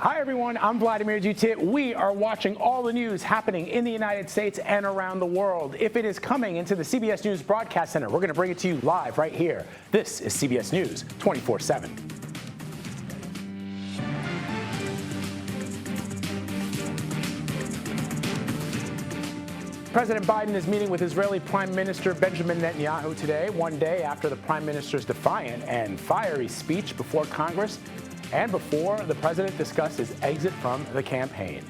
Hi, everyone. I'm Vladimir Dutit. We are watching all the news happening in the United States and around the world. If it is coming into the CBS News Broadcast Center, we're going to bring it to you live right here. This is CBS News 24/7. President Biden is meeting with Israeli Prime Minister Benjamin Netanyahu today, one day after the Prime Minister's defiant and fiery speech before Congress and before the president discussed his exit from the campaign.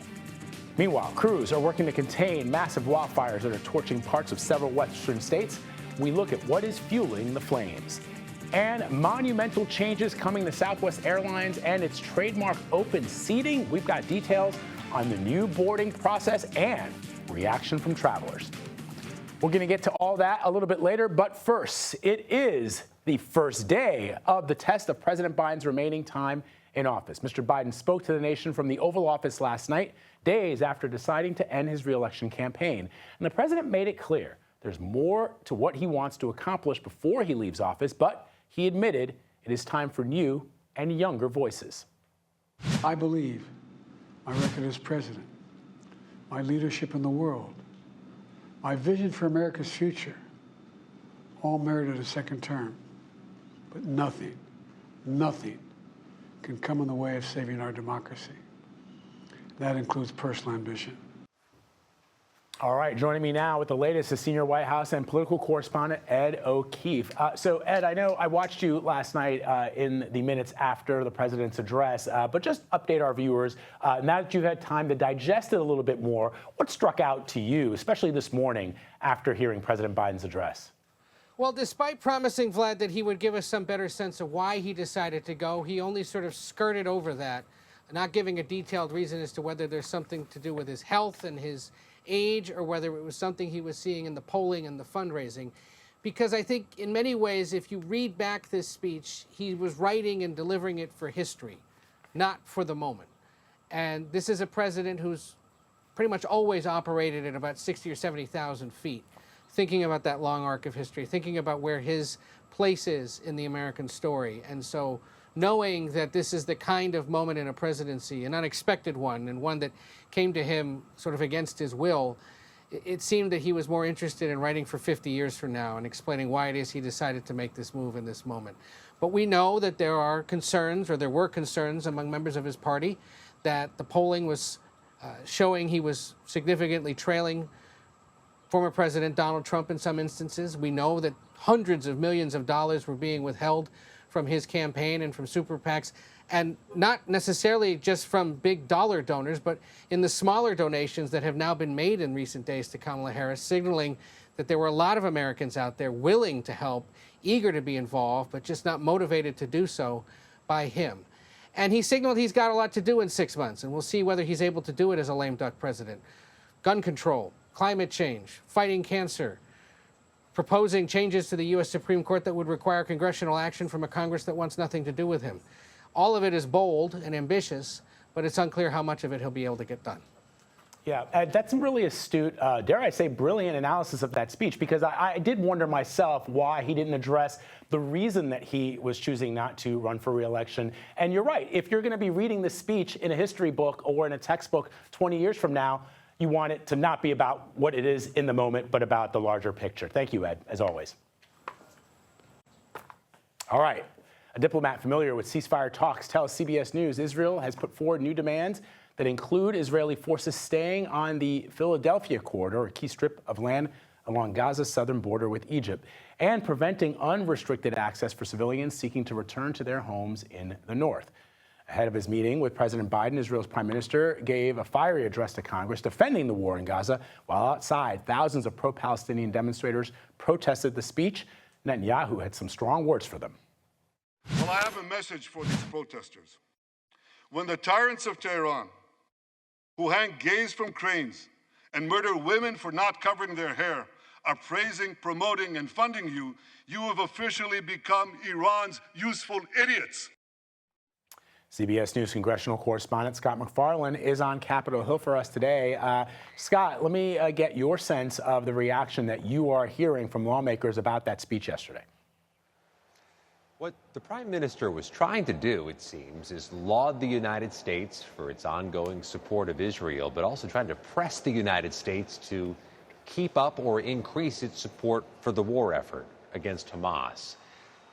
Meanwhile, crews are working to contain massive wildfires that are torching parts of several western states. We look at what is fueling the flames. And monumental changes coming to Southwest Airlines and its trademark open seating. We've got details on the new boarding process and reaction from travelers. We're going to get to all that a little bit later, but first, it is the first day of the test of President Biden's remaining time in office. Mr. Biden spoke to the nation from the Oval Office last night, days after deciding to end his reelection campaign. And the president made it clear there's more to what he wants to accomplish before he leaves office, but he admitted it is time for new and younger voices. I believe my record as president, my leadership in the world, my vision for America's future, all merited a second term. But nothing can come in the way of saving our democracy. That includes personal ambition. All right, joining me now with the latest is senior White House and political correspondent Ed O'Keefe. So, Ed, I know I watched you last night in the minutes after the president's address, but just update our viewers. Now that you've had time to digest it a little bit more, what struck out to you, especially this morning after hearing President Biden's address? Well, despite promising, Vlad, that he would give us some better sense of why he decided to go, he only sort of skirted over that, not giving a detailed reason as to whether there's something to do with his health and his age or whether it was something he was seeing in the polling and the fundraising. Because I think in many ways, if you read back this speech, he was writing and delivering it for history, not for the moment. And this is a president who's pretty much always operated at about 60 or 70,000 feet, thinking about that long arc of history, thinking about where his place is in the American story. And so knowing that this is the kind of moment in a presidency, an unexpected one, and one that came to him sort of against his will, it seemed that he was more interested in writing for 50 years from now and explaining why it is he decided to make this move in this moment. But we know that there are concerns, or there were concerns among members of his party, that the polling was showing he was significantly trailing former President Donald Trump in some instances. We know that hundreds of millions of dollars were being withheld from his campaign and from super PACs, and not necessarily just from big dollar donors, but in the smaller donations that have now been made in recent days to Kamala Harris, signaling that there were a lot of Americans out there willing to help, eager to be involved, but just not motivated to do so by him. And he signaled he's got a lot to do in 6 months, and we'll see whether he's able to do it as a lame duck president. Gun control, climate change, fighting cancer, proposing changes to the U.S. Supreme Court that would require congressional action from a Congress that wants nothing to do with him. All of it is bold and ambitious, but it's unclear how much of it he'll be able to get done. Yeah, Ed, that's some really astute, dare I say, brilliant analysis of that speech, because I did wonder myself why he didn't address the reason that he was choosing not to run for re-election. And you're right, if you're going to be reading this speech in a history book or in a textbook 20 years from now, you want it to not be about what it is in the moment, but about the larger picture. Thank you, Ed, as always. All right. A diplomat familiar with ceasefire talks tells CBS News Israel has put forward new demands that include Israeli forces staying on the Philadelphia corridor, a key strip of land along Gaza's southern border with Egypt, and preventing unrestricted access for civilians seeking to return to their homes in the north. Ahead of his meeting with President Biden, Israel's prime minister gave a fiery address to Congress defending the war in Gaza, while outside, thousands of pro-Palestinian demonstrators protested the speech. Netanyahu had some strong words for them. Well, I have a message for these protesters. When the tyrants of Tehran, who hang gays from cranes and murder women for not covering their hair, are praising, promoting, and funding you, you have officially become Iran's useful idiots. CBS News congressional correspondent Scott MacFarlane is on Capitol Hill for us today. Scott, let me get your sense of the reaction that you are hearing from lawmakers about that speech yesterday. What the Prime Minister was trying to do, it seems, is laud the United States for its ongoing support of Israel, but also trying to press the United States to keep up or increase its support for the war effort against Hamas.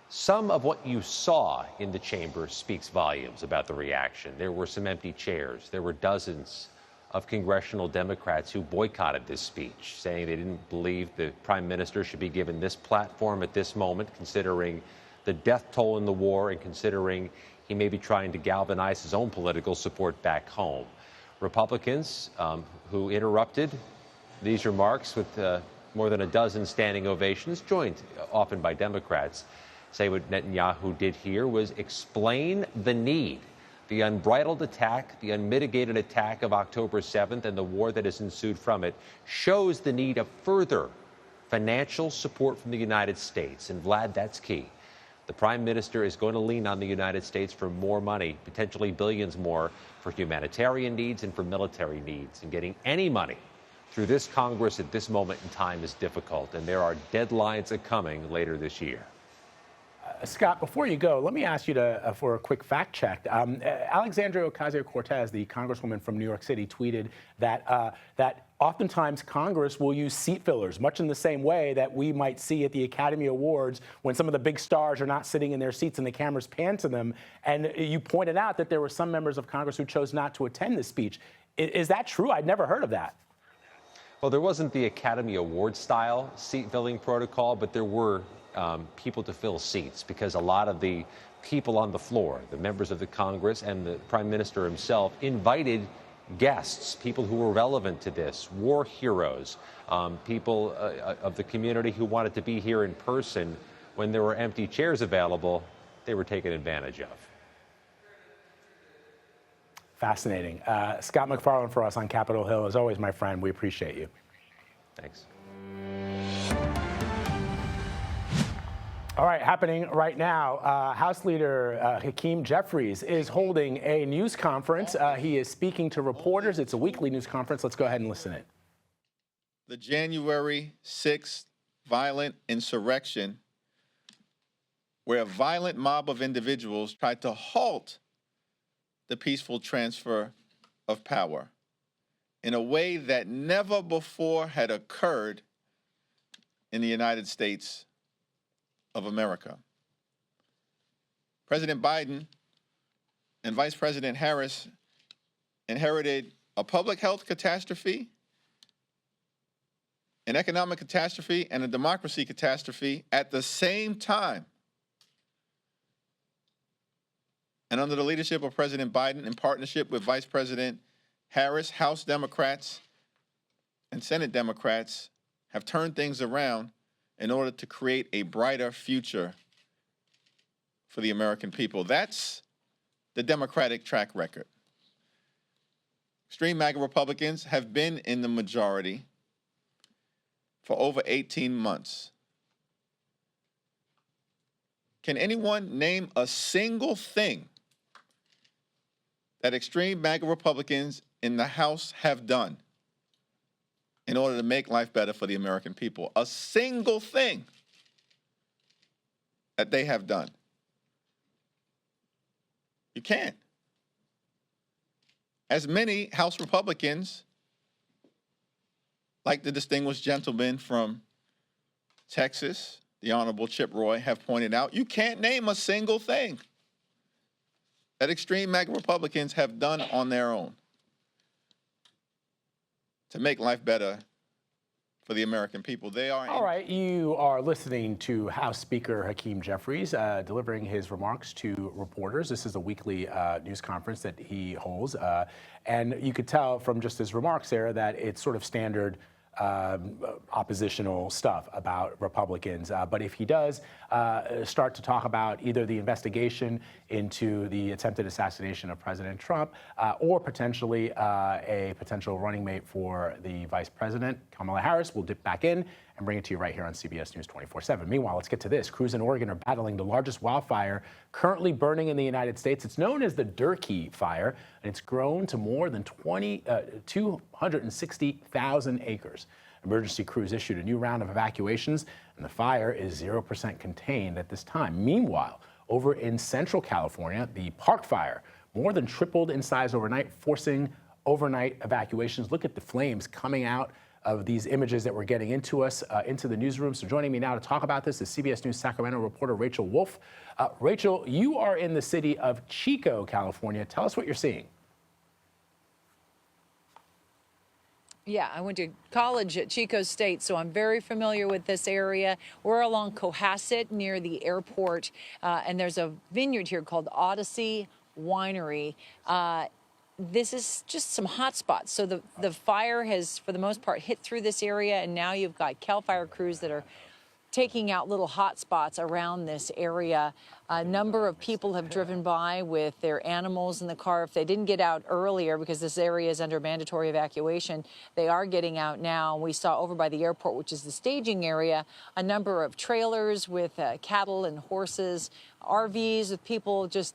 Some of what you saw in the chamber speaks volumes about the reaction. There were some empty chairs. There were dozens of congressional Democrats who boycotted this speech, saying they didn't believe the Prime Minister should be given this platform at this moment, considering the death toll in the war and considering he may be trying to galvanize his own political support back home. Republicans who interrupted these remarks with more than a dozen standing ovations, joined often by Democrats, say what Netanyahu did here was explain the need, the unbridled attack, the unmitigated attack of October 7th and the war that has ensued from it shows the need of further financial support from the United States. And Vlad, that's key. The Prime Minister is going to lean on the United States for more money, potentially billions more, for humanitarian needs and for military needs. And getting any money through this Congress at this moment in time is difficult, and there are deadlines coming later this year. Scott, before you go, let me ask you for a quick fact check. Alexandria Ocasio-Cortez, the congresswoman from New York City, tweeted that oftentimes Congress will use seat fillers, much in the same way that we might see at the Academy Awards when some of the big stars are not sitting in their seats and the cameras pan to them. And you pointed out that there were some members of Congress who chose not to attend this speech. Is that true? I'd never heard of that. Well, there wasn't the Academy Award style seat filling protocol, but there were people to fill seats because a lot of the people on the floor, the members of the Congress and the Prime Minister himself, invited guests, people who were relevant to this, war heroes, people of the community who wanted to be here in person. When there were empty chairs available, they were taken advantage of. Fascinating. Scott MacFarlane for us on Capitol Hill. As always, my friend, we appreciate you. Thanks. All right, happening right now, House Leader Hakeem Jeffries is holding a news conference. He is speaking to reporters. It's a weekly news conference. Let's go ahead and listen in. The January 6th violent insurrection, where a violent mob of individuals tried to halt the peaceful transfer of power in a way that never before had occurred in the United States of America. President Biden and Vice President Harris inherited a public health catastrophe, an economic catastrophe, and a democracy catastrophe at the same time. And under the leadership of President Biden, in partnership with Vice President Harris, House Democrats and Senate Democrats have turned things around in order to create a brighter future for the American people. That's the Democratic track record. Extreme MAGA Republicans have been in the majority for over 18 months. Can anyone name a single thing that extreme MAGA Republicans in the House have done in order to make life better for the American people? A single thing that they have done. You can't. As many House Republicans, like the distinguished gentleman from Texas, the Honorable Chip Roy, have pointed out, you can't name a single thing that extreme MAGA Republicans have done on their own to make life better for the American people. They are. All right, you are listening to House Speaker Hakeem Jeffries delivering his remarks to reporters. This is a weekly news conference that he holds. And you could tell from just his remarks there that it's sort of standard oppositional stuff about Republicans. But if he does start to talk about either the investigation into the attempted assassination of President Trump or potentially a potential running mate for the vice president, Kamala Harris, we'll dip back in and bring it to you right here on CBS News 24/7. Meanwhile, let's get to this. Crews in Oregon are battling the largest wildfire currently burning in the United States. It's known as the Durkee Fire, and it's grown to more than 260,000 acres. Emergency crews issued a new round of evacuations, and the fire is 0% contained at this time. Meanwhile, over in Central California. The Park Fire more than tripled in size overnight, forcing overnight evacuations. Look at the flames coming out of these images that we're getting into the newsroom. So joining me now to talk about this is CBS News Sacramento reporter Rachel Wolf. Rachel, you are in the city of Chico, California. Tell us what you're seeing. Yeah, I went to college at Chico State, so I'm very familiar with this area. We're along Cohasset near the airport, and there's a vineyard here called Odyssey Winery. This is just some hot spots. So the fire has, for the most part, hit through this area, and now you've got CAL FIRE crews that are taking out little hot spots around this area. A number of people have driven by with their animals in the car. If they didn't get out earlier because this area is under mandatory evacuation, they are getting out now. We saw over by the airport, which is the staging area, a number of trailers with cattle and horses, RVs with people just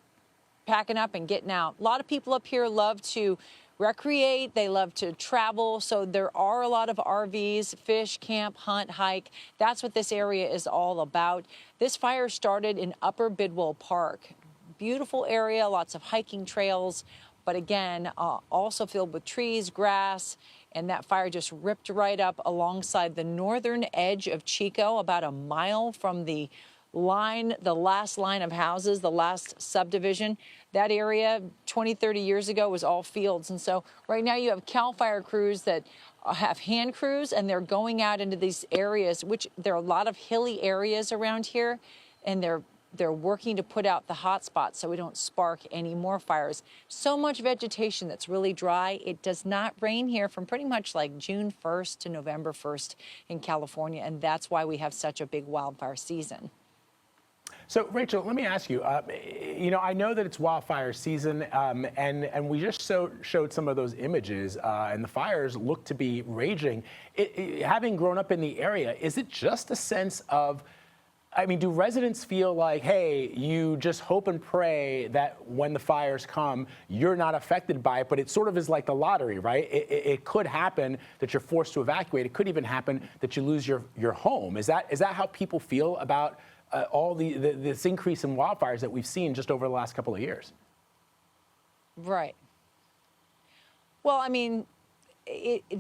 packing up and getting out. A lot of people up here love to recreate, they love to travel, so there are a lot of RVs, fish, camp, hunt, hike. That's what this area is all about. This fire started in Upper Bidwell Park. Beautiful area, lots of hiking trails, but again, also filled with trees, grass, and that fire just ripped right up alongside the northern edge of Chico, about a mile from the last line of houses, the last subdivision. That area 20, 30 years ago was all fields. And so right now you have CAL FIRE crews that have hand crews, and they're going out into these areas, which there are a lot of hilly areas around here, and they're working to put out the hot spots so we don't spark any more fires. So much vegetation that's really dry. It does not rain here from pretty much like June 1st to November 1st in California, and that's why we have such a big wildfire season. So, Rachel, let me ask you, I know that it's wildfire season, and we just showed some of those images, and the fires look to be raging. Having grown up in the area, is it just a sense of, do residents feel like, hey, you just hope and pray that when the fires come, you're not affected by it, but it sort of is like the lottery, right? It could happen that you're forced to evacuate. It could even happen that you lose your home. Is that how people feel about all this increase in wildfires that we've seen just over the last couple of years? Right. Well,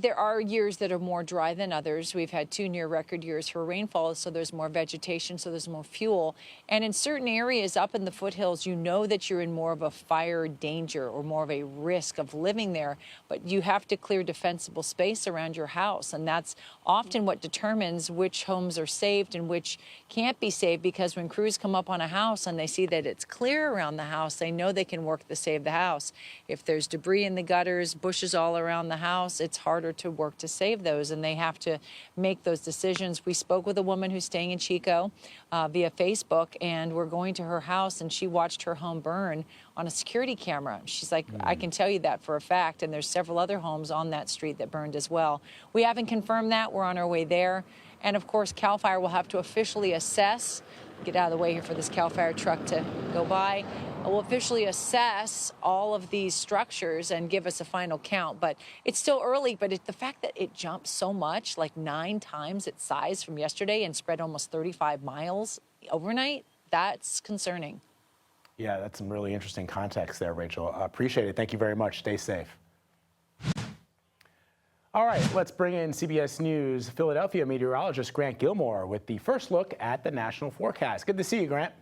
there are years that are more dry than others. We've had 2 near record years for rainfall, so there's more vegetation, so there's more fuel. And in certain areas up in the foothills, you know that you're in more of a fire danger or more of a risk of living there, but you have to clear defensible space around your house. And that's often what determines which homes are saved and which can't be saved, because when crews come up on a house and they see that it's clear around the house, they know they can work to save the house. If there's debris in the gutters, bushes all around the house, it's harder to work to save those, and they have to make those decisions. We spoke with a woman who's staying in Chico via Facebook, and we're going to her house, and she watched her home burn on a security camera. She's like, I can tell you that for a fact, and there's several other homes on that street that burned as well. We haven't confirmed that. We're on our way there. And of course, CAL FIRE will have to officially assess, get out of the way here for this CAL FIRE truck to go by. We'll officially assess all of these structures and give us a final count. But it's still early, but the fact that it jumped so much, like 9 times its size from yesterday and spread almost 35 miles overnight, that's concerning. Yeah, that's some really interesting context there, Rachel. Appreciate it. Thank you very much. Stay safe. All right, let's bring in CBS News Philadelphia meteorologist Grant Gilmore with the first look at the national forecast. Good to see you, Grant.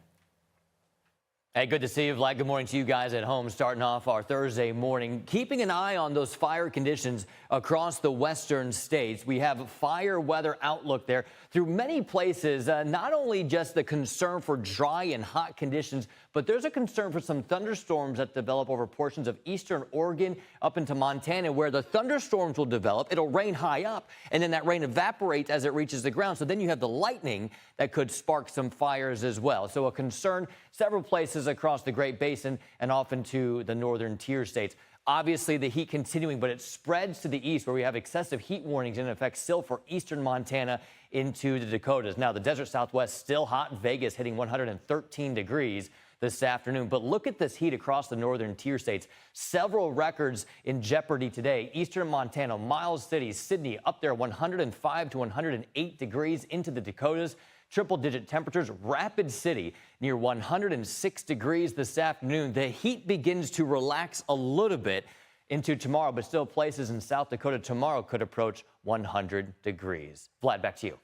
Hey, good to see you, Vlad. Good morning to you guys at home. Starting off our Thursday morning, keeping an eye on those fire conditions across the western states. We have a fire weather outlook there through many places, not only just the concern for dry and hot conditions, but there's a concern for some thunderstorms that develop over portions of eastern Oregon up into Montana, where the thunderstorms will develop. It'll rain high up, and then that rain evaporates as it reaches the ground. So then you have the lightning that could spark some fires as well. So a concern several places across the Great Basin and often to the northern tier states. Obviously, the heat continuing, but it spreads to the east, where we have excessive heat warnings in effect still for eastern Montana into the Dakotas. Now, the desert Southwest still hot. Vegas hitting 113 degrees this afternoon. But look at this heat across the northern tier states. Several records in jeopardy today. Eastern Montana, Miles City, Sydney up there 105 to 108 degrees into the Dakotas. triple-digit temperatures. Rapid City near 106 degrees this afternoon. The heat begins to relax a little bit into tomorrow, but still places in South Dakota tomorrow could approach 100 degrees. Vlad, back to you.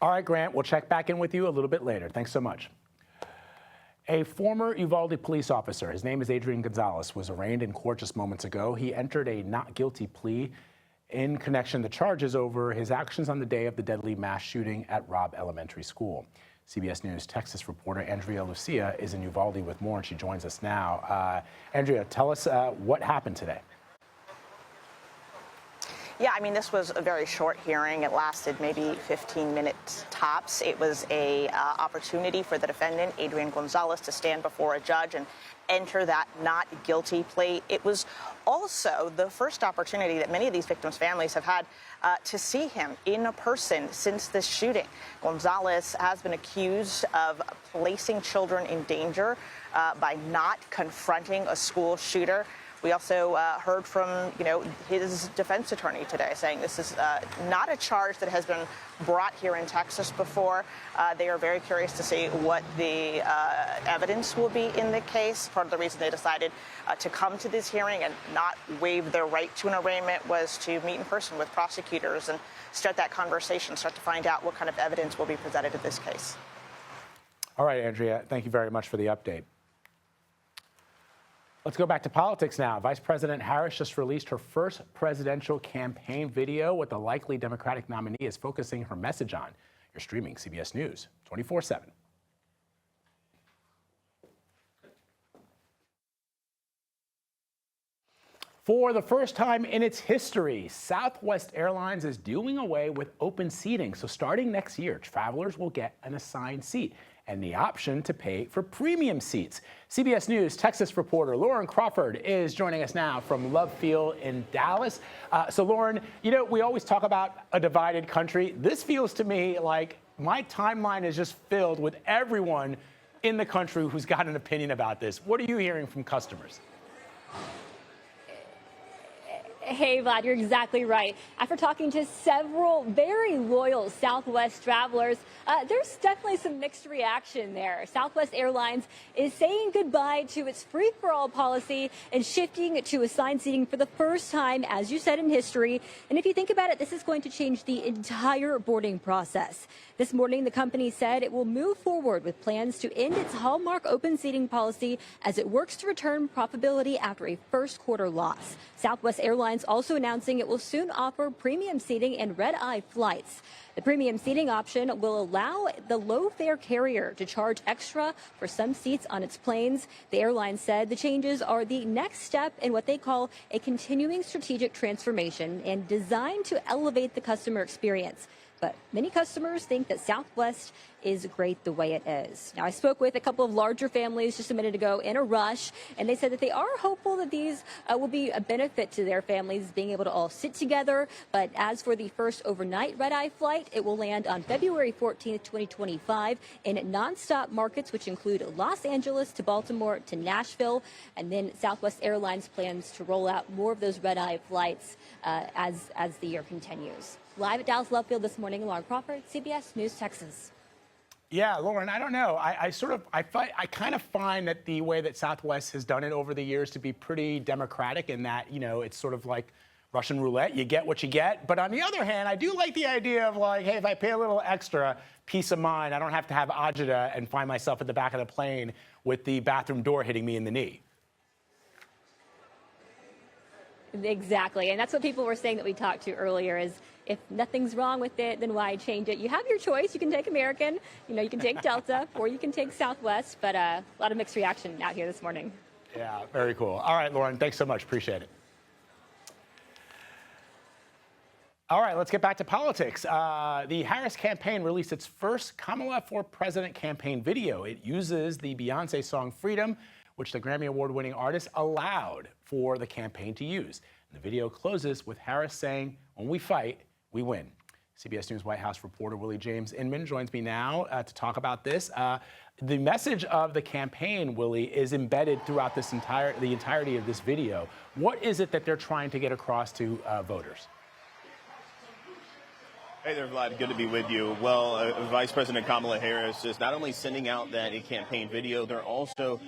All right, Grant, we'll check back in with you a little bit later. Thanks so much. A former Uvalde police officer, his name is Adrian Gonzalez, was arraigned in court just moments ago. He entered a not guilty plea in connection to charges over his actions on the day of the deadly mass shooting at Robb Elementary School. CBS News Texas reporter Andrea Lucia is in Uvalde with more, and she joins us now. Andrea, tell us what happened today. Yeah, I mean, this was a very short hearing. It lasted maybe 15 minutes tops. It was a opportunity for the defendant, Adrian Gonzalez, to stand before a judge and enter that not guilty plea. It was also the first opportunity that many of these victims' families have had to see him in person since this shooting. Gonzalez has been accused of placing children in danger by not confronting a school shooter. We also heard from, his defense attorney today saying this is not a charge that has been brought here in Texas before. They are very curious to see what the evidence will be in the case. Part of the reason they decided to come to this hearing and not waive their right to an arraignment was to meet in person with prosecutors and start that conversation, start to find out what kind of evidence will be presented in this case. All right, Andrea, thank you very much for the update. Let's go back to politics now. Vice President Harris just released her first presidential campaign video. What the likely Democratic nominee is focusing her message on. You're streaming CBS News 24/7. For the first time in its history, Southwest Airlines is doing away with open seating. So starting next year, travelers will get an assigned seat and the option to pay for premium seats. CBS News Texas reporter Lauren Crawford is joining us now from Love Field in Dallas. So Lauren, we always talk about a divided country. This feels to me like my timeline is just filled with everyone in the country who's got an opinion about this. What are you hearing from customers? Hey, Vlad, you're exactly right. After talking to several very loyal Southwest travelers, there's definitely some mixed reaction there. Southwest Airlines is saying goodbye to its free-for-all policy and shifting to assigned seating for the first time, as you said, in history. And if you think about it, this is going to change the entire boarding process. This morning, the company said it will move forward with plans to end its hallmark open seating policy as it works to return profitability after a first quarter loss. Southwest Airlines also announcing it will soon offer premium seating and red-eye flights. The premium seating option will allow the low-fare carrier to charge extra for some seats on its planes. The airline said the changes are the next step in what they call a continuing strategic transformation and designed to elevate the customer experience. But many customers think that Southwest is great the way it is. Now, I spoke with a couple of larger families just a minute ago in a rush, and they said that they are hopeful that these will be a benefit to their families, being able to all sit together. But as for the first overnight red-eye flight, it will land on February 14th, 2025 in nonstop markets, which include Los Angeles to Baltimore to Nashville. And then Southwest Airlines plans to roll out more of those red-eye flights as the year continues. Live at Dallas Love Field this morning, Lauren Crawford, CBS News, Texas. Yeah, Lauren, I don't know. I kind of find that the way that Southwest has done it over the years to be pretty democratic in that, it's sort of like Russian roulette. You get what you get. But on the other hand, I do like the idea of like, hey, if I pay a little extra, peace of mind, I don't have to have agita and find myself at the back of the plane with the bathroom door hitting me in the knee. Exactly. And that's what people were saying that we talked to earlier is if nothing's wrong with it, then why change it? You have your choice. You can take American, you can take Delta, or you can take Southwest. But a lot of mixed reaction out here this morning. Yeah, very cool. All right, Lauren, thanks so much. Appreciate it. All right, let's get back to politics. The Harris campaign released its first Kamala for President campaign video. It uses the Beyonce song Freedom, which the Grammy Award-winning artist allowed for the campaign to use. And the video closes with Harris saying, "When we fight, we win." CBS News White House reporter Willie James Inman joins me now to talk about this. The message of the campaign, Willie, is embedded throughout the entirety of this video. What is it that they're trying to get across to voters? Hey there, Vlad. Good to be with you. Well, Vice President Kamala Harris is not only sending out that campaign video, they're also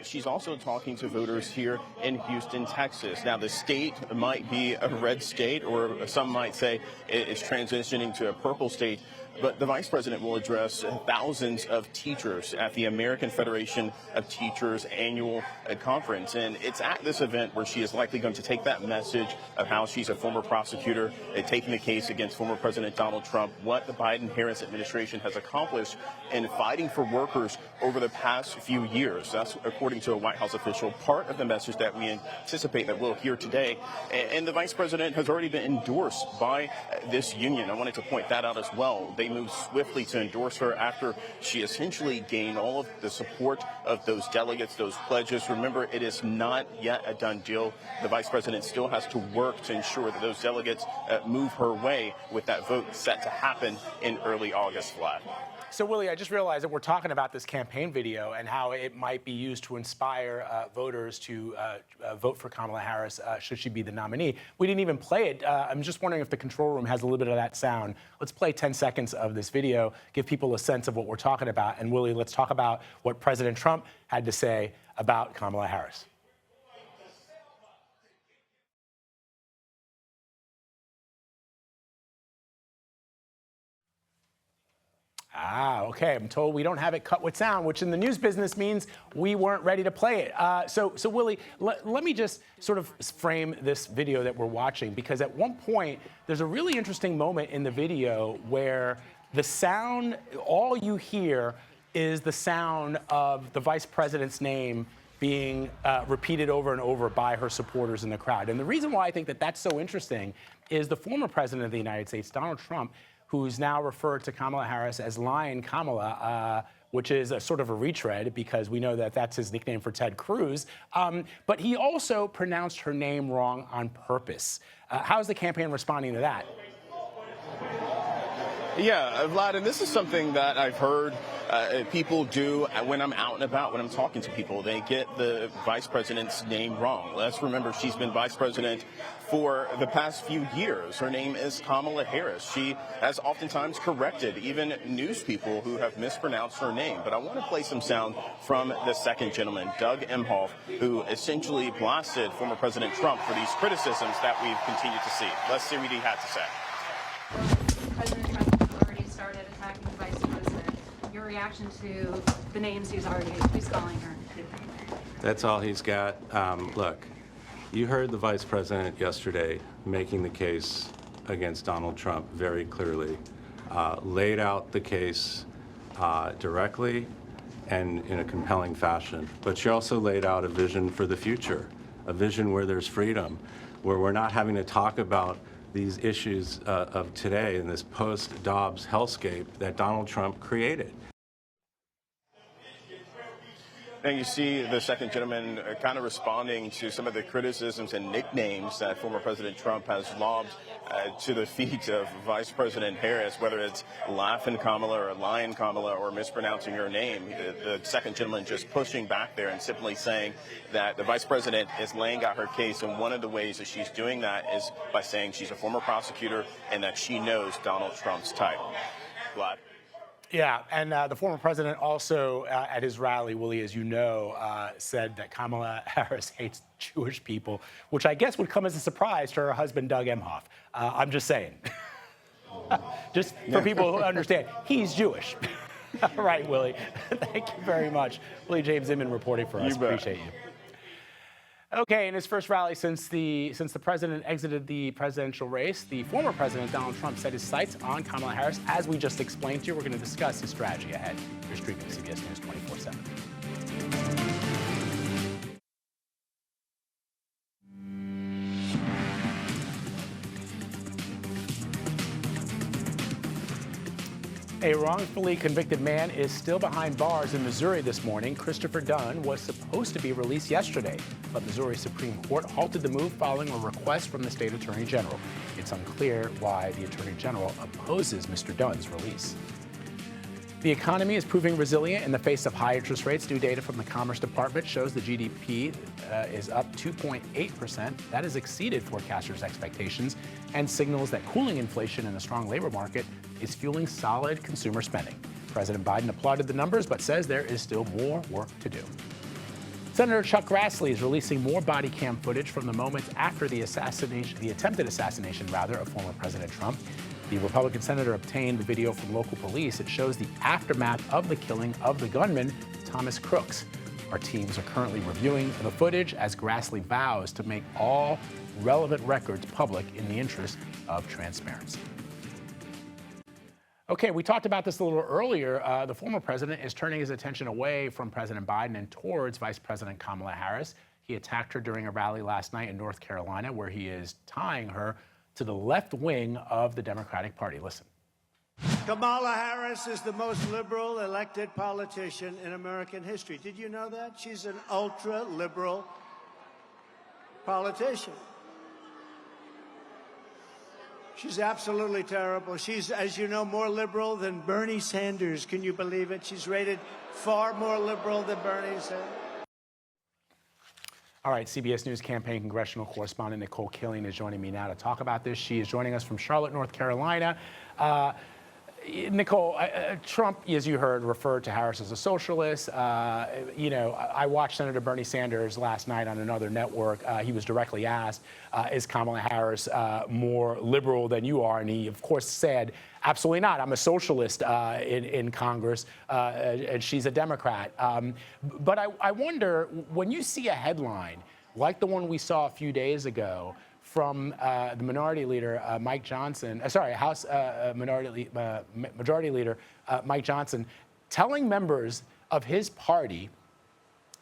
she's also talking to voters here in Houston, Texas. Now, the state might be a red state, or some might say it's transitioning to a purple state. But the vice president will address thousands of teachers at the American Federation of Teachers annual conference. And it's at this event where she is likely going to take that message of how she's a former prosecutor, taking the case against former President Donald Trump, what the Biden-Harris administration has accomplished in fighting for workers over the past few years. That's according to a White House official, part of the message that we anticipate that we'll hear today. And the vice president has already been endorsed by this union. I wanted to point that out as well. They moved swiftly to endorse her after she essentially gained all of the support of those delegates, those pledges. Remember, it is not yet a done deal. The vice president still has to work to ensure that those delegates move her way, with that vote set to happen in early August, Vlad. So, Willie, I just realized that we're talking about this campaign video and how it might be used to inspire voters to vote for Kamala Harris should she be the nominee. We didn't even play it. I'm just wondering if the control room has a little bit of that sound. Let's play 10 seconds of this video, give people a sense of what we're talking about. And, Willie, let's talk about what President Trump had to say about Kamala Harris. Okay. I'm told we don't have it cut with sound, which in the news business means we weren't ready to play it. So Willie, let me just sort of frame this video that we're watching, because at one point, there's a really interesting moment in the video where the sound, all you hear is the sound of the vice president's name being repeated over and over by her supporters in the crowd. And the reason why I think that that's so interesting is the former president of the United States, Donald Trump, who's now referred to Kamala Harris as Lion Kamala, which is a sort of a retread because we know that that's his nickname for Ted Cruz. But he also pronounced her name wrong on purpose. How's the campaign responding to that? Yeah, Vlad, and this is something that I've heard people do when I'm out and about, when I'm talking to people. They get the vice president's name wrong. Let's remember, she's been vice president for the past few years. Her name is Kamala Harris. She has oftentimes corrected even news people who have mispronounced her name. But I want to play some sound from the second gentleman, Doug Emhoff, who essentially blasted former President Trump for these criticisms that we've continued to see. Let's see what he had to say. President Trump already started attacking the vice president. Your reaction to the names he's calling her? That's all he's got. Look, you heard the vice president yesterday making the case against Donald Trump very clearly, laid out the case directly and in a compelling fashion. But she also laid out a vision for the future, a vision where there's freedom, where we're not having to talk about these issues of today in this post-Dobbs hellscape that Donald Trump created. And you see the second gentleman kind of responding to some of the criticisms and nicknames that former President Trump has lobbed to the feet of Vice President Harris, whether it's Laughin' Kamala or Lion Kamala or mispronouncing her name. The second gentleman just pushing back there and simply saying that the vice president is laying out her case, and one of the ways that she's doing that is by saying she's a former prosecutor and that she knows Donald Trump's type. Vlad? Yeah, and the former president also, at his rally, Willie, as you know, said that Kamala Harris hates Jewish people, which I guess would come as a surprise to her husband, Doug Emhoff. I'm just saying. Just for people who understand, he's Jewish. All right, Willie. Thank you very much. Willie James Inman reporting for us. Appreciate you. Okay, in his first rally since the president exited the presidential race, the former president, Donald Trump, set his sights on Kamala Harris. As we just explained to you, we're going to discuss his strategy ahead. You're streaming CBS News 24/7. A wrongfully convicted man is still behind bars in Missouri this morning. Christopher Dunn was supposed to be released yesterday, but Missouri Supreme Court halted the move following a request from the state attorney general. It's unclear why the attorney general opposes Mr. Dunn's release. The economy is proving resilient in the face of high interest rates. New data from the Commerce Department shows the GDP is up 2.8%. That has exceeded forecasters' expectations and signals that cooling inflation and a strong labor market is fueling solid consumer spending. President Biden applauded the numbers, but says there is still more work to do. Senator Chuck Grassley is releasing more body cam footage from the moments after the attempted assassination, of former President Trump. The Republican senator obtained the video from local police. It shows the aftermath of the killing of the gunman, Thomas Crooks. Our teams are currently reviewing the footage as Grassley vows to make all relevant records public in the interest of transparency. Okay, we talked about this a little earlier. The former president is turning his attention away from President Biden and towards Vice President Kamala Harris. He attacked her during a rally last night in North Carolina, where he is tying her to the left wing of the Democratic Party. Listen. Kamala Harris is the most liberal elected politician in American history. Did you know that? She's an ultra-liberal politician. She's absolutely terrible. She's, as you know, more liberal than Bernie Sanders. Can you believe it? She's rated far more liberal than Bernie Sanders. All right, CBS News campaign congressional correspondent Nicole Killian is joining me now to talk about this. She is joining us from Charlotte, North Carolina. Nicole, Trump, as you heard, referred to Harris as a socialist. I watched Senator Bernie Sanders last night on another network. He was directly asked, is Kamala Harris more liberal than you are? And he, of course, said, absolutely not. I'm a socialist in Congress, and she's a Democrat. But I wonder, when you see a headline like the one we saw a few days ago from the Minority Leader, Mike Johnson, House Majority Leader Mike Johnson, telling members of his party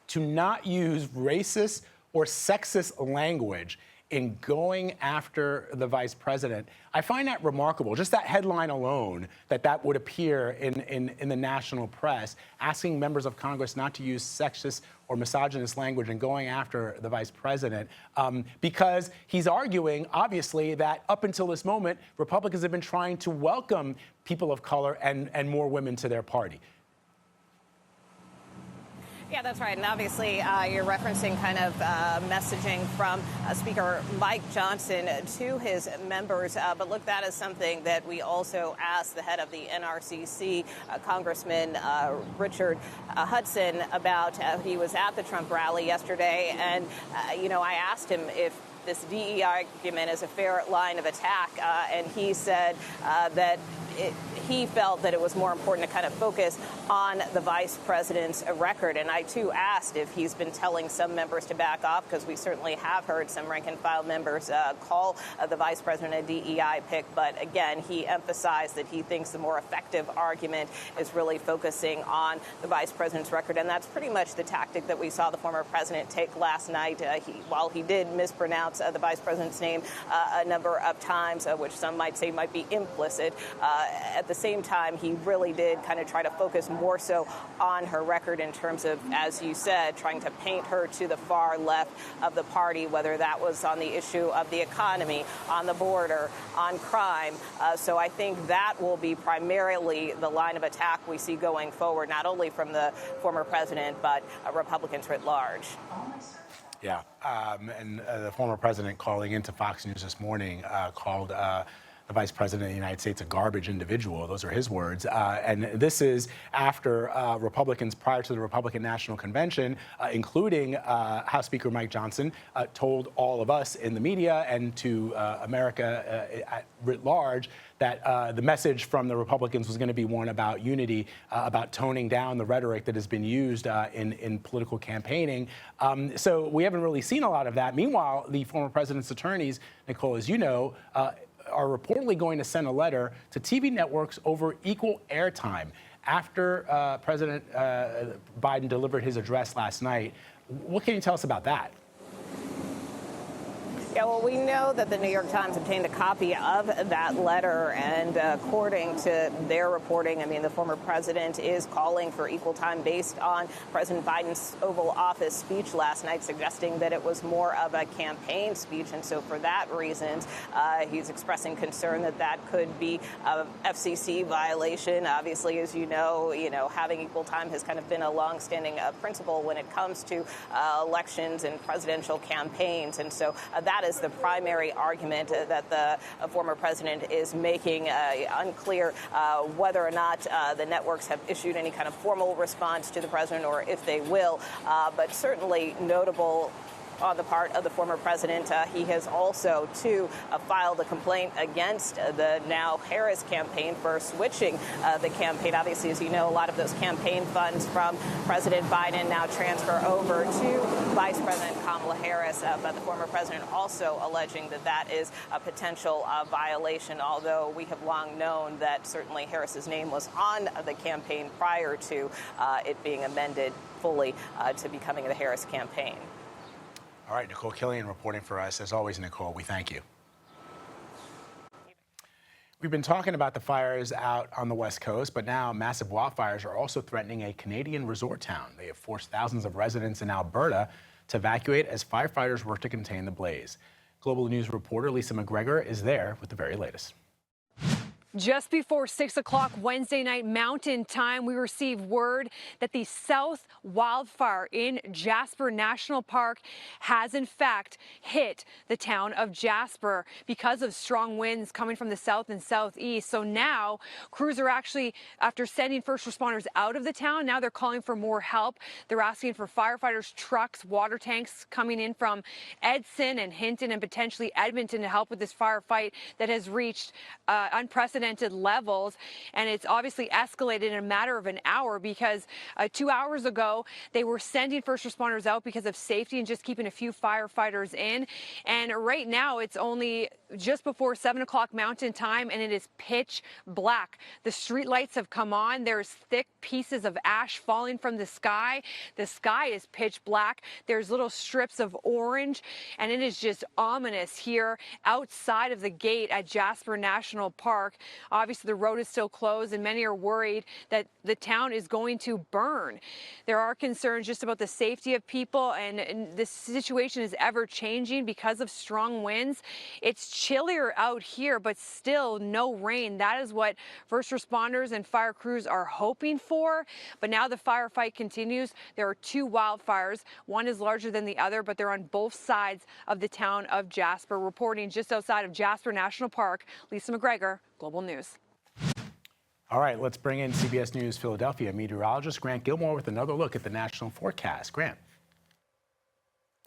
to not use racist or sexist language in going after the vice president. I find that remarkable. Just that headline alone, that would appear in the national press, asking members of Congress not to use sexist or misogynist language in going after the vice president, because he's arguing, obviously, that up until this moment, Republicans have been trying to welcome people of color and more women to their party. Yeah, that's right. And obviously, you're referencing kind of messaging from Speaker Mike Johnson to his members. But look, that is something that we also asked the head of the NRCC, Congressman Richard Hudson, about. He was at the Trump rally yesterday. And, I asked him if this DEI argument is a fair line of attack. And he said that he felt that it was more important to kind of focus on the vice president's record. And I, too, asked if he's been telling some members to back off, because we certainly have heard some rank-and-file members call the vice president a DEI pick. But again, he emphasized that he thinks the more effective argument is really focusing on the vice president's record. And that's pretty much the tactic that we saw the former president take last night. While he did mispronounce the vice president's name a number of times, which some might say might be implicit, at the same time, he really did kind of try to focus more so on her record in terms of, as you said, trying to paint her to the far left of the party, whether that was on the issue of the economy, on the border, on crime. So I think that will be primarily the line of attack we see going forward, not only from the former president, but Republicans writ large. Yeah, and the former president, calling into Fox News this morning, called the vice president of the United States a garbage individual. Those are his words. And this is after Republicans, prior to the Republican National Convention, including House Speaker Mike Johnson, told all of us in the media and to America writ large that the message from the Republicans was going to be one about unity, about toning down the rhetoric that has been used in political campaigning. So we haven't really seen a lot of that. Meanwhile, the former president's attorneys, Nicole, as you know, are reportedly going to send a letter to TV networks over equal airtime after President Biden delivered his address last night. What can you tell us about that? Yeah, well, we know that the New York Times obtained a copy of that letter, and according to their reporting, I mean, the former president is calling for equal time based on President Biden's Oval Office speech last night, suggesting that it was more of a campaign speech. And so for that reason, he's expressing concern that that could be a FCC violation. Obviously, as you know, having equal time has kind of been a longstanding principle when it comes to elections and presidential campaigns. And so that is the primary argument that the former president is making. Unclear whether or not the networks have issued any kind of formal response to the president or if they will, but certainly notable on the part of the former president. He has also, too, filed a complaint against the now Harris campaign for switching the campaign. Obviously, as you know, a lot of those campaign funds from President Biden now transfer over to Vice President Kamala Harris. But the former president also alleging that that is a potential violation, although we have long known that certainly Harris's name was on the campaign prior to it being amended fully to becoming the Harris campaign. All right, Nicole Killian reporting for us. As always, Nicole, we thank you. We've been talking about the fires out on the West Coast, but now massive wildfires are also threatening a Canadian resort town. They have forced thousands of residents in Alberta to evacuate as firefighters work to contain the blaze. Global News reporter Lisa McGregor is there with the very latest. Just before 6 o'clock Wednesday night Mountain Time, we received word that the South wildfire in Jasper National Park has in fact hit the town of Jasper because of strong winds coming from the south and southeast. So now crews are actually, after sending first responders out of the town, now they're calling for more help. They're asking for firefighters, trucks, water tanks coming in from Edson and Hinton and potentially Edmonton to help with this firefight that has reached unprecedented levels, and it's obviously escalated in a matter of an hour because 2 hours ago they were sending first responders out because of safety and just keeping a few firefighters in, and right now it's only just before 7 o'clock Mountain Time and it is pitch black. The street lights have come on. There's thick pieces of ash falling from the sky. The sky is pitch black. There's little strips of orange, and it is just ominous here outside of the gate at Jasper National Park. Obviously, the road is still closed, and many are worried that the town is going to burn. There are concerns just about the safety of people, and this situation is ever changing because of strong winds. It's chillier out here, but still no rain. That is what first responders and fire crews are hoping for. But now the firefight continues. There are two wildfires. One is larger than the other, but they're on both sides of the town of Jasper. Reporting just outside of Jasper National Park, Lisa McGregor, Global News. All right, let's bring in CBS News Philadelphia meteorologist Grant Gilmore with another look at the national forecast. Grant.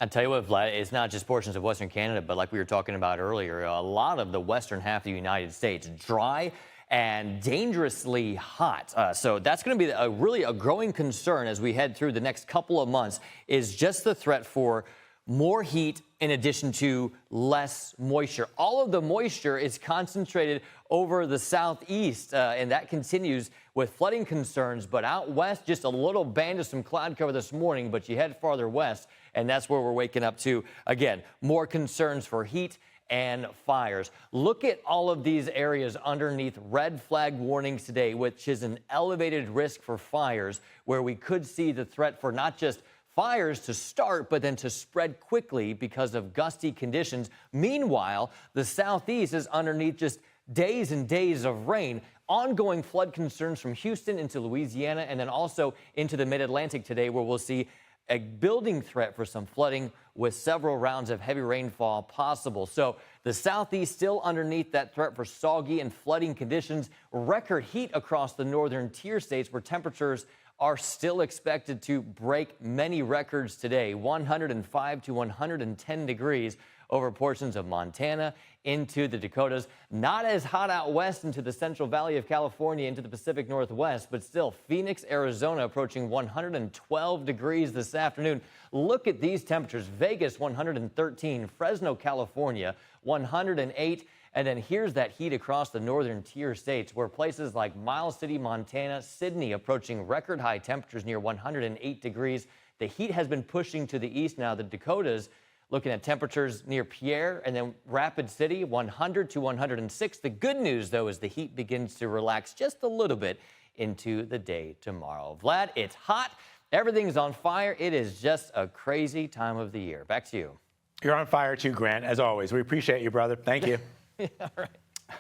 I tell you what, Vlad, it's not just portions of Western Canada, but like we were talking about earlier, a lot of the western half of the United States, dry and dangerously hot. So that's going to be really a growing concern as we head through the next couple of months, is just the threat for more heat in addition to less moisture. All of the moisture is concentrated over the southeast, and that continues with flooding concerns. But out west, just a little band of some cloud cover this morning, but you head farther west, and that's where we're waking up to. Again, more concerns for heat and fires. Look at all of these areas underneath red flag warnings today, which is an elevated risk for fires, where we could see the threat for not just fires to start, but then to spread quickly because of gusty conditions. Meanwhile, the southeast is underneath just days and days of rain. Ongoing flood concerns from Houston into Louisiana and then also into the mid-Atlantic today, where we'll see a building threat for some flooding with several rounds of heavy rainfall possible. So the southeast still underneath that threat for soggy and flooding conditions. Record heat across the northern tier states, where temperatures are still expected to break many records today. 105 to 110 degrees over portions of Montana into the Dakotas. Not as hot out west into the Central Valley of California, into the Pacific Northwest, but still Phoenix, Arizona approaching 112 degrees this afternoon. Look at these temperatures. Vegas 113, Fresno, California 108. And then here's that heat across the northern tier states, where places like Miles City, Montana, Sydney approaching record high temperatures near 108 degrees. The heat has been pushing to the east now. The Dakotas Looking at temperatures near Pierre and then Rapid City, 100 to 106. The good news, though, is the heat begins to relax just a little bit into the day tomorrow. Vlad, it's hot. Everything's on fire. It is just a crazy time of the year. Back to you. You're on fire too, Grant, as always. We appreciate you, brother. Thank you. All right.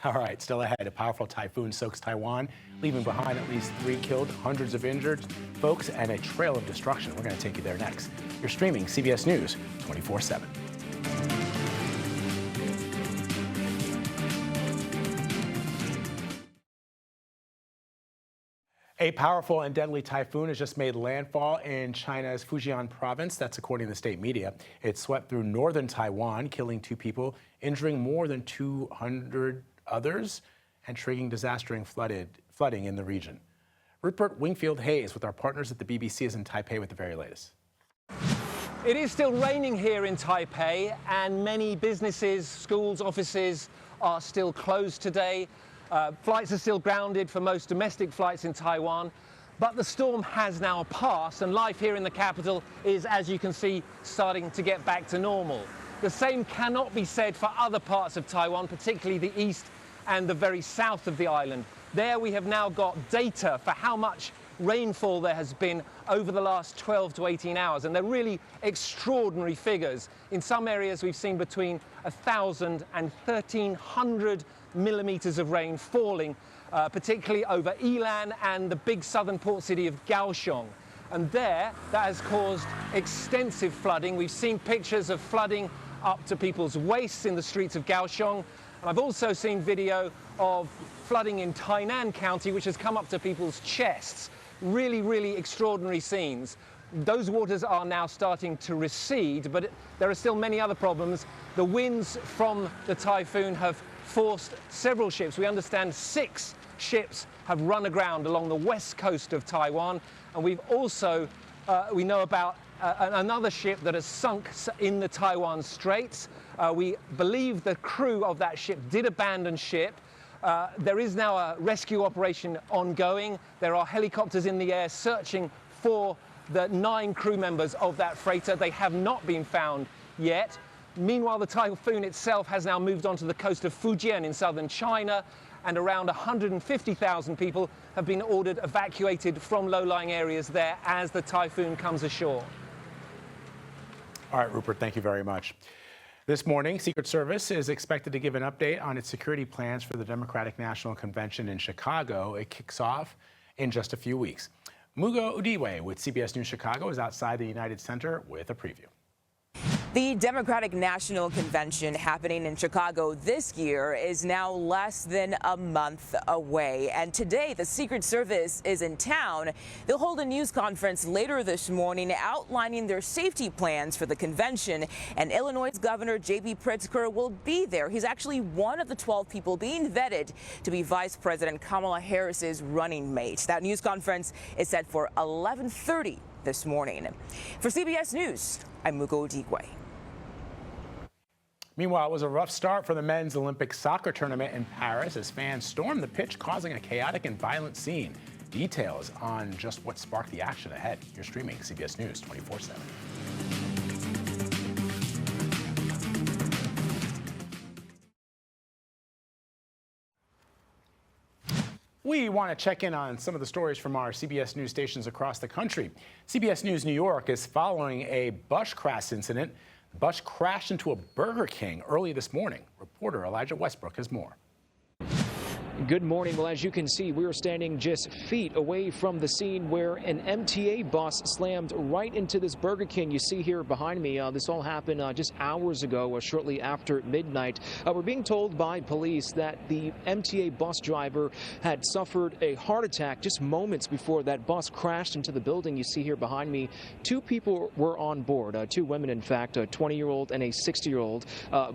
All right, still ahead. A powerful typhoon soaks Taiwan, leaving behind at least 3 killed, hundreds of injured folks, and a trail of destruction. We're going to take you there next. You're streaming CBS News 24/7. A powerful and deadly typhoon has just made landfall in China's Fujian province. That's according to the state media. It swept through northern Taiwan, killing 2 people, injuring more than 200 others, and triggering disaster flooding in the region. Rupert Wingfield-Hayes with our partners at the BBC is in Taipei with the very latest. It is still raining here in Taipei, and many businesses, schools, offices are still closed today. Flights are still grounded for most domestic flights in Taiwan, but the storm has now passed and life here in the capital is, as you can see, starting to get back to normal. The same cannot be said for other parts of Taiwan, particularly the east and the very south of the island. There we have now got data for how much rainfall there has been over the last 12 to 18 hours, and they're really extraordinary figures. In some areas we've seen between 1,000 and 1,300 millimeters of rain falling, particularly over Yilan and the big southern port city of Kaohsiung. And there, that has caused extensive flooding. We've seen pictures of flooding up to people's waists in the streets of Kaohsiung. And I've also seen video of flooding in Tainan County, which has come up to people's chests. Really, really extraordinary scenes. Those waters are now starting to recede, but there are still many other problems. The winds from the typhoon have forced several ships. We understand 6 ships have run aground along the west coast of Taiwan, and we've also, we know about another ship that has sunk in the Taiwan Straits. We believe the crew of that ship did abandon ship. There is now a rescue operation ongoing. There are helicopters in the air searching for the 9 crew members of that freighter. They have not been found yet. Meanwhile, the typhoon itself has now moved onto the coast of Fujian in southern China, and around 150,000 people have been ordered evacuated from low-lying areas there as the typhoon comes ashore. All right, Rupert, thank you very much. This morning, Secret Service is expected to give an update on its security plans for the Democratic National Convention in Chicago. It kicks off in just a few weeks. Mugo Udiwe with CBS News Chicago is outside the United Center with a preview. The Democratic National Convention happening in Chicago this year is now less than a month away. And today, the Secret Service is in town. They'll hold a news conference later this morning outlining their safety plans for the convention. And Illinois Governor J.B. Pritzker will be there. He's actually one of the 12 people being vetted to be Vice President Kamala Harris's running mate. That news conference is set for 11:30 this morning. For CBS News, I'm Mugo Udiwe. Meanwhile, it was a rough start for the men's Olympic soccer tournament in Paris as fans stormed the pitch, causing a chaotic and violent scene. Details on just what sparked the action ahead. You're streaming CBS News 24/7. We want to check in on some of the stories from our CBS News stations across the country. CBS News New York is following a bus crash incident. The bus crashed into a Burger King early this morning. Reporter Elijah Westbrook has more. Good morning. Well, as you can see, we are standing just feet away from the scene where an MTA bus slammed right into this Burger King you see here behind me. This all happened just hours ago, shortly after midnight. We're being told by police that the MTA bus driver had suffered a heart attack just moments before that bus crashed into the building you see here behind me. 2 people were on board, 2 women, in fact, a 20-year-old and a 60-year-old.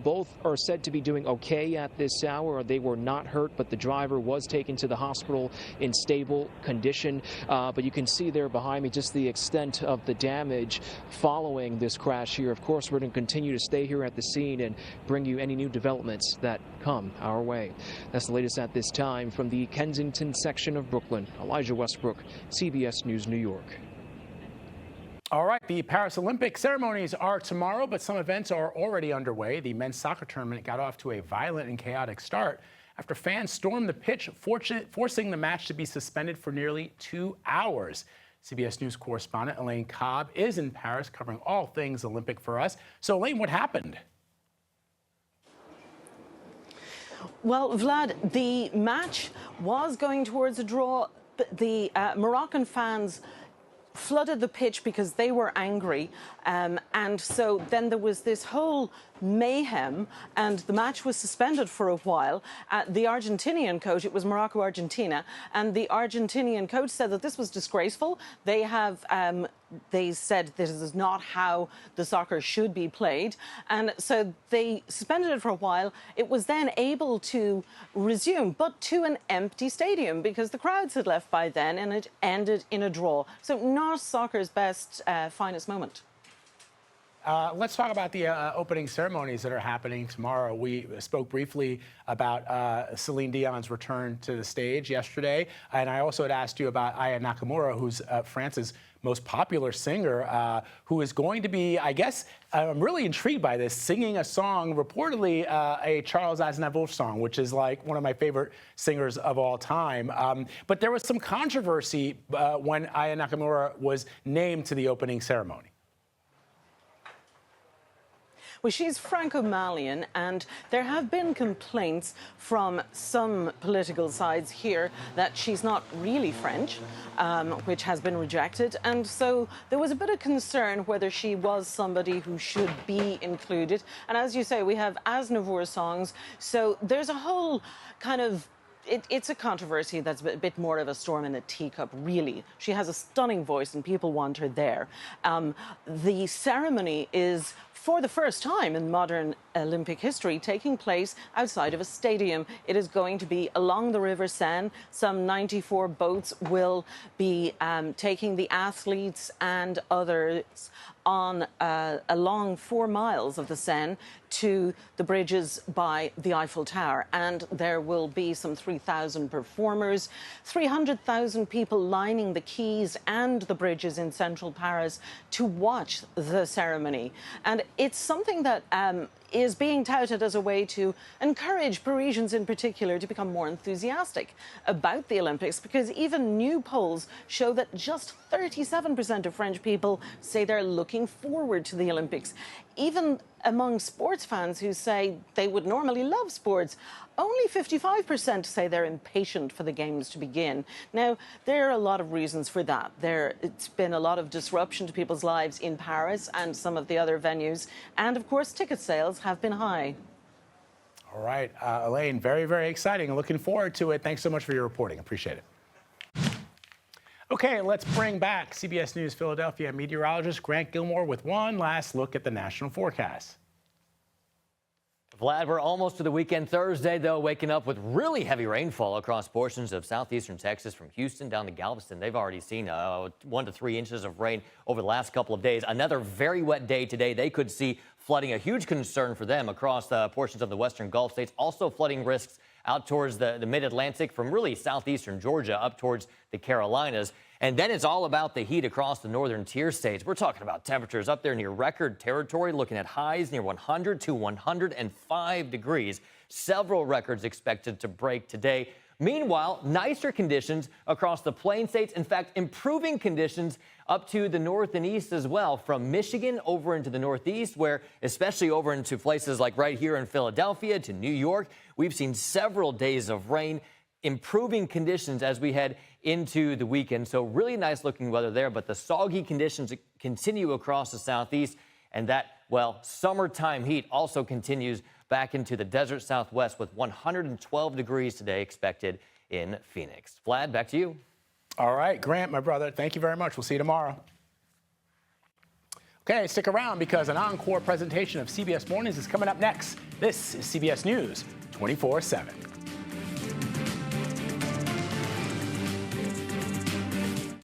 Both are said to be doing okay at this hour. They were not hurt, but the driver was taken to the hospital in stable condition. But you can see there behind me just the extent of the damage following this crash here. Of course, we're going to continue to stay here at the scene and bring you any new developments that come our way. That's the latest at this time from the Kensington section of Brooklyn. Elijah Westbrook, CBS News, New York. All right, the Paris Olympic ceremonies are tomorrow, but some events are already underway. The men's soccer tournament got off to a violent and chaotic start after fans stormed the pitch, forcing the match to be suspended for nearly 2 hours. CBS News correspondent Elaine Cobb is in Paris covering all things Olympic for us. So, Elaine, what happened? Well, Vlad, the match was going towards a draw. The Moroccan fans flooded the pitch because they were angry. And so then there was this whole mayhem, and the match was suspended for a while. The Argentinian coach, it was Morocco-Argentina, and the Argentinian coach said that this was disgraceful. They said this is not how the soccer should be played. And so they suspended it for a while. It was then able to resume, but to an empty stadium because the crowds had left by then, and it ended in a draw. So not soccer's best, finest moment. Let's talk about the opening ceremonies that are happening tomorrow. We spoke briefly about Celine Dion's return to the stage yesterday, and I also had asked you about Aya Nakamura, who's France's most popular singer, who is going to be, I guess, I'm really intrigued by this, singing a song, reportedly a Charles Aznavour song, which is like one of my favorite singers of all time. But there was some controversy when Aya Nakamura was named to the opening ceremony. Well, she's Franco-Malian, and there have been complaints from some political sides here that she's not really French, which has been rejected. And so there was a bit of concern whether she was somebody who should be included. And as you say, we have Aznavour songs. So there's a whole kind of it's a controversy that's a bit more of a storm in a teacup, really. She has a stunning voice, and people want her there. The ceremony is, for the first time in modern Olympic history, taking place outside of a stadium. It is going to be along the River Seine. Some 94 boats will be taking the athletes and others on along 4 miles of the Seine to the bridges by the Eiffel Tower. And there will be some 3,000 performers, 300,000 people lining the quays and the bridges in central Paris to watch the ceremony. And it's something that is being touted as a way to encourage Parisians in particular to become more enthusiastic about the Olympics, because even new polls show that just 37% of French people say they're looking forward to the Olympics. Even among sports fans who say they would normally love sports, only 55% say they're impatient for the games to begin. Now, there are a lot of reasons for that. It's been a lot of disruption to people's lives in Paris and some of the other venues. And, of course, ticket sales have been high. All right, Elaine, very, very exciting. Looking forward to it. Thanks so much for your reporting. Appreciate it. Okay, let's bring back CBS News Philadelphia meteorologist Grant Gilmore with one last look at the national forecast. Vlad, we're almost to the weekend. Thursday, though, waking up with really heavy rainfall across portions of southeastern Texas from Houston down to Galveston. They've already seen 1 to 3 inches of rain over the last couple of days. Another very wet day today. They could see flooding, a huge concern for them across portions of the western Gulf states. Also flooding risks out towards the mid-Atlantic from really southeastern Georgia up towards the Carolinas. And then it's all about the heat across the northern tier states. We're talking about temperatures up there near record territory, looking at highs near 100 to 105 degrees. Several records expected to break today. Meanwhile, nicer conditions across the plain states. In fact, improving conditions up to the north and east as well, from Michigan over into the northeast, where especially over into places like right here in Philadelphia to New York, we've seen several days of rain. Improving conditions as we head into the weekend. So really nice looking weather there, but the soggy conditions continue across the southeast, and that, well, summertime heat also continues back into the desert southwest with 112 degrees today expected in Phoenix. Vlad, back to you. All right, Grant, my brother, thank you very much. We'll see you tomorrow. Okay, stick around because an encore presentation of CBS Mornings is coming up next. This is CBS News 24/7.